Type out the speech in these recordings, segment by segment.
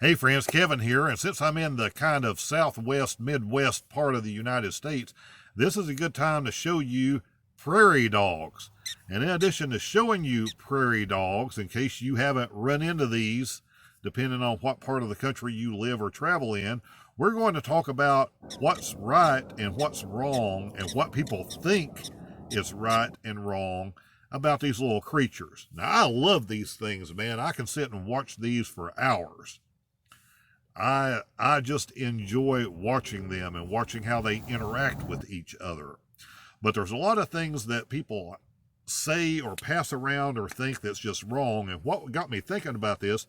Hey friends, Kevin here, and since I'm in the kind of southwest, midwest part of the United States, this is a good time to show you prairie dogs. And in addition to showing you prairie dogs, in case you haven't run into these, depending on what part of the country you live or travel in, we're going to talk about what's right and what's wrong and what people think is right and wrong about these little creatures. Now, I love these things, man. I can sit and watch these for hours. I just enjoy watching them and watching how they interact with each other. But there's a lot of things that people say or pass around or think that's just wrong. And what got me thinking about this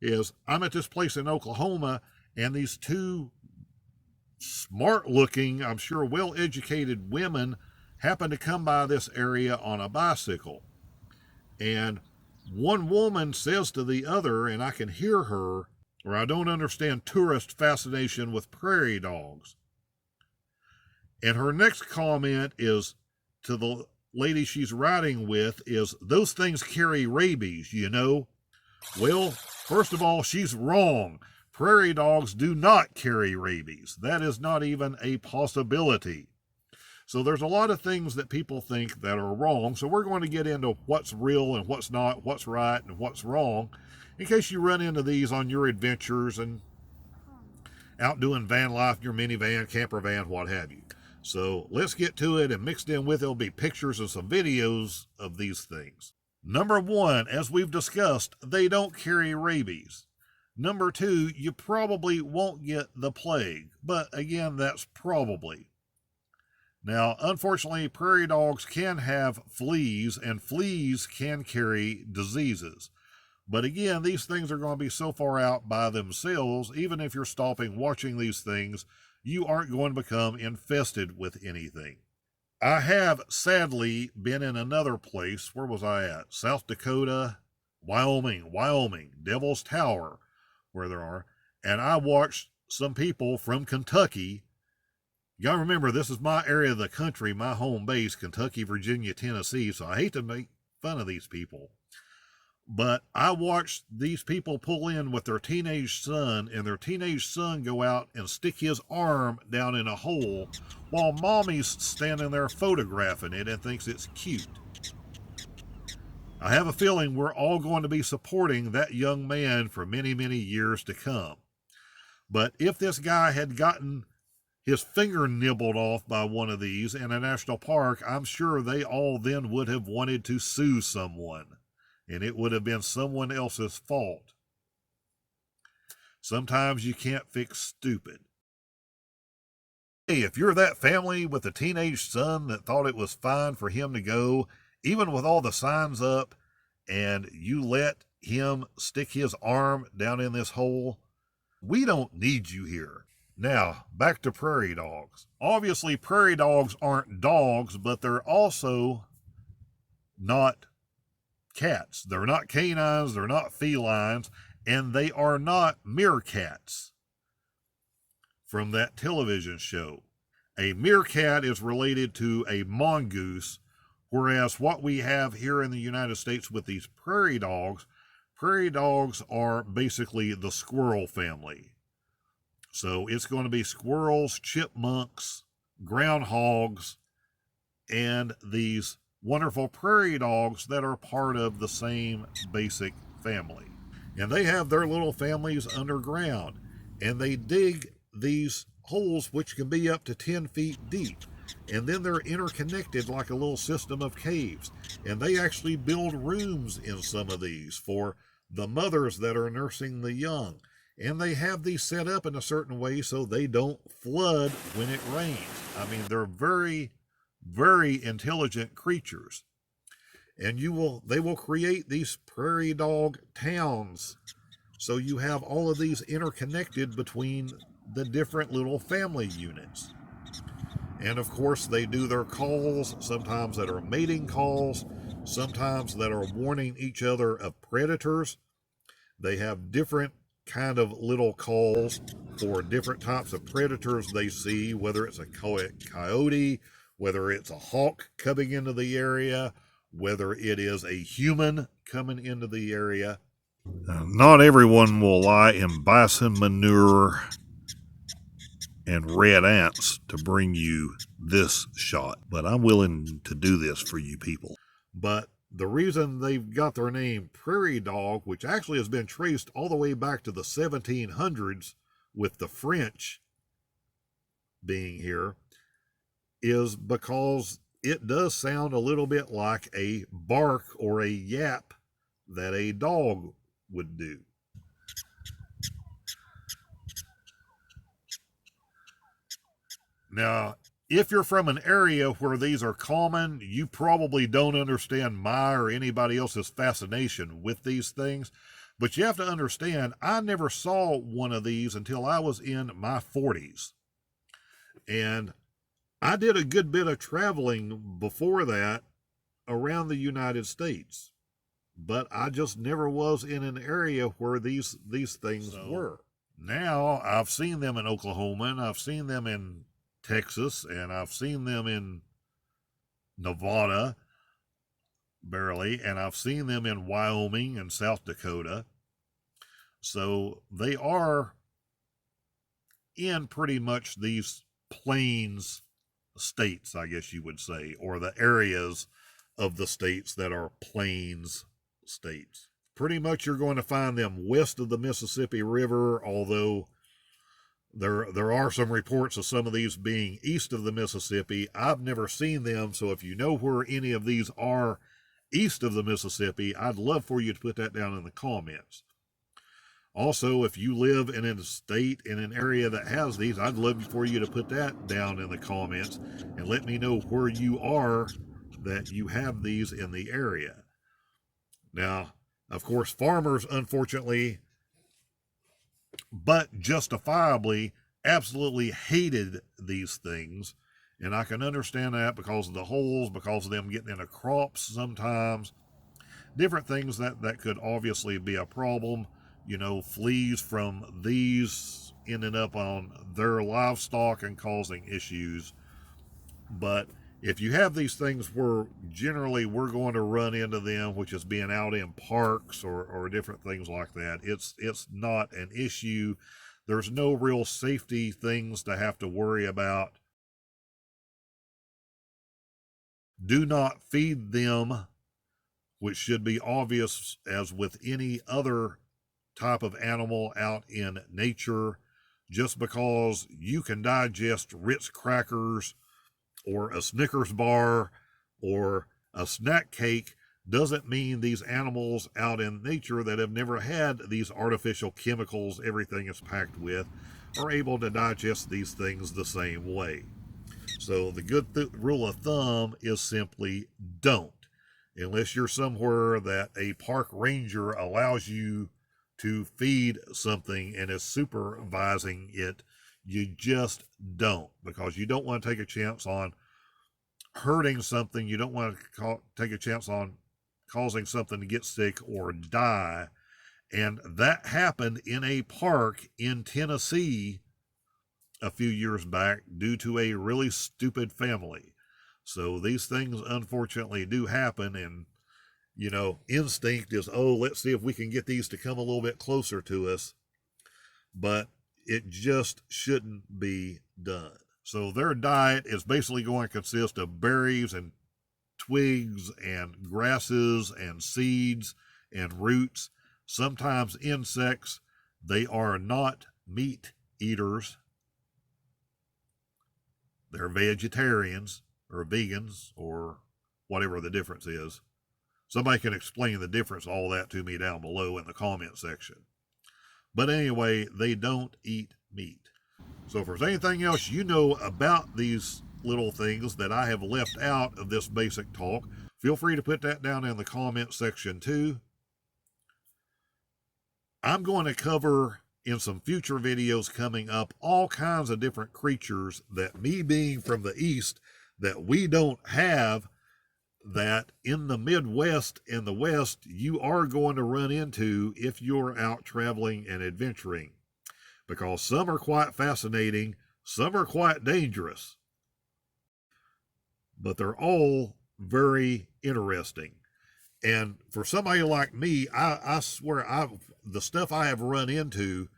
is I'm at this place in Oklahoma, and these two smart looking, I'm sure well educated women happen to come by this area on a bicycle. And one woman says to the other, and I can hear her, or I don't understand tourist fascination with prairie dogs. And her next comment is to the lady she's riding with is, those things carry rabies, you know. Well, first of all, she's wrong. Prairie dogs do not carry rabies. That is not even a possibility. So there's a lot of things that people think that are wrong. So we're going to get into what's real and what's not, what's right and what's wrong, in case you run into these on your adventures and out doing van life in your minivan, camper van, what have you. So let's get to it, and mixed in with it will be pictures and some videos of these things. Number one, as we've discussed, they don't carry rabies. Number two, you probably won't get the plague. But again, that's probably. Now, unfortunately, prairie dogs can have fleas, and fleas can carry diseases. But again, these things are going to be so far out by themselves, even if you're stopping watching these things, you aren't going to become infested with anything. I have sadly been in another place. Where was I at? South Dakota, Wyoming, Devil's Tower, where there are. And I watched some people from Kentucky. You gotta remember, this is my area of the country, my home base, Kentucky, Virginia, Tennessee. So I hate to make fun of these people. But I watched these people pull in with their teenage son, and their teenage son go out and stick his arm down in a hole while mommy's standing there photographing it and thinks it's cute. I have a feeling we're all going to be supporting that young man for many, many years to come. But if this guy had gotten his finger nibbled off by one of these in a national park, I'm sure they all then would have wanted to sue someone. And it would have been someone else's fault. Sometimes you can't fix stupid. Hey, if you're that family with a teenage son that thought it was fine for him to go, even with all the signs up, and you let him stick his arm down in this hole, we don't need you here. Now, back to prairie dogs. Obviously, prairie dogs aren't dogs, but they're also not cats. They're not canines, they're not felines, and they are not meerkats from that television show. A meerkat is related to a mongoose, whereas what we have here in the United States with these prairie dogs are basically the squirrel family. So it's going to be squirrels, chipmunks, groundhogs, and these wonderful prairie dogs that are part of the same basic family. And they have their little families underground, and they dig these holes which can be up to 10 feet deep. And then they're interconnected like a little system of caves. And they actually build rooms in some of these for the mothers that are nursing the young. And they have these set up in a certain way so they don't flood when it rains. I mean, they're very, very intelligent creatures. And they will create these prairie dog towns. So you have all of these interconnected between the different little family units. And of course, they do their calls, sometimes that are mating calls, sometimes that are warning each other of predators. They have different kind of little calls for different types of predators they see, whether it's a coyote, whether it's a hawk coming into the area, whether it is a human coming into the area. Not everyone will lie in bison manure and red ants to bring you this shot, but I'm willing to do this for you people. But the reason they've got their name Prairie Dog, which actually has been traced all the way back to the 1700s with the French being here, is because it does sound a little bit like a bark or a yap that a dog would do. Now, if you're from an area where these are common, you probably don't understand my or anybody else's fascination with these things. But you have to understand, I never saw one of these until I was in my 40s. And I did a good bit of traveling before that around the United States. But I just never was in an area where these things were. Now, I've seen them in Oklahoma, and I've seen them in Texas, and I've seen them in Nevada, barely, and I've seen them in Wyoming and South Dakota. So they are in pretty much these plains states, I guess you would say, or the areas of the states that are plains states. Pretty much you're going to find them west of the Mississippi River, although there are some reports of some of these being east of the Mississippi. I've never seen them, so if you know where any of these are east of the Mississippi, I'd love for you to put that down in the comments. Also, if you live in a state, in an area that has these, I'd love for you to put that down in the comments and let me know where you are that you have these in the area. Now, of course, farmers, unfortunately, but justifiably, absolutely hated these things. And I can understand that because of the holes, because of them getting into crops sometimes. Different things that could obviously be a problem. You know, fleas from these ending up on their livestock and causing issues. But if you have these things where generally we're going to run into them, which is being out in parks or different things like that, it's not an issue. There's no real safety things to have to worry about. Do not feed them, which should be obvious as with any other type of animal out in nature. Just because you can digest Ritz crackers or a Snickers bar or a snack cake doesn't mean these animals out in nature that have never had these artificial chemicals everything is packed with are able to digest these things the same way. So the good rule of thumb is simply don't, unless you're somewhere that a park ranger allows you to feed something and is supervising it. You just don't, because you don't want to take a chance on hurting something. You don't want to take a chance on causing something to get sick or die. And that happened in a park in Tennessee a few years back due to a really stupid family. So these things unfortunately do happen, and you know, instinct is, oh, let's see if we can get these to come a little bit closer to us. But it just shouldn't be done. So their diet is basically going to consist of berries and twigs and grasses and seeds and roots, sometimes insects. They are not meat eaters. They're vegetarians or vegans or whatever the difference is. Somebody can explain the difference, all that to me down below in the comment section. But anyway, they don't eat meat. So if there's anything else you know about these little things that I have left out of this basic talk, feel free to put that down in the comment section too. I'm going to cover in some future videos coming up all kinds of different creatures that, me being from the East, that we don't have, that in the Midwest and the West you are going to run into if you're out traveling and adventuring, because some are quite fascinating, some are quite dangerous, but they're all very interesting. And for somebody like me, I swear the stuff I have run into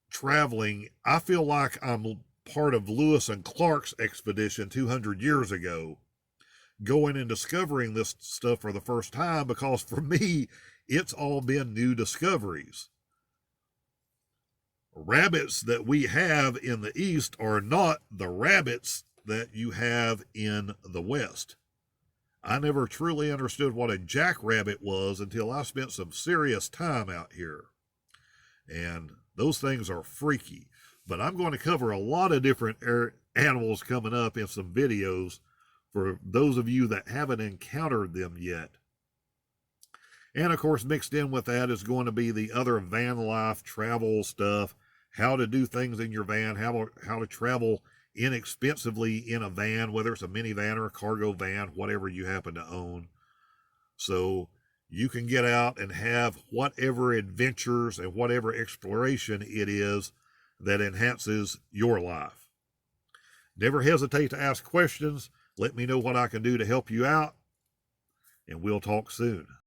traveling, I feel like I'm part of Lewis and Clark's expedition 200 years ago, going and discovering this stuff for the first time, because for me, it's all been new discoveries. Rabbits that we have in the East are not the rabbits that you have in the West. I never truly understood what a jackrabbit was until I spent some serious time out here. And those things are freaky. But I'm going to cover a lot of different animals coming up in some videos for those of you that haven't encountered them yet. And of course, mixed in with that is going to be the other van life travel stuff, how to do things in your van, how to travel inexpensively in a van, whether it's a minivan or a cargo van, whatever you happen to own. So you can get out and have whatever adventures and whatever exploration it is that enhances your life. Never hesitate to ask questions. Let me know what I can do to help you out, and we'll talk soon.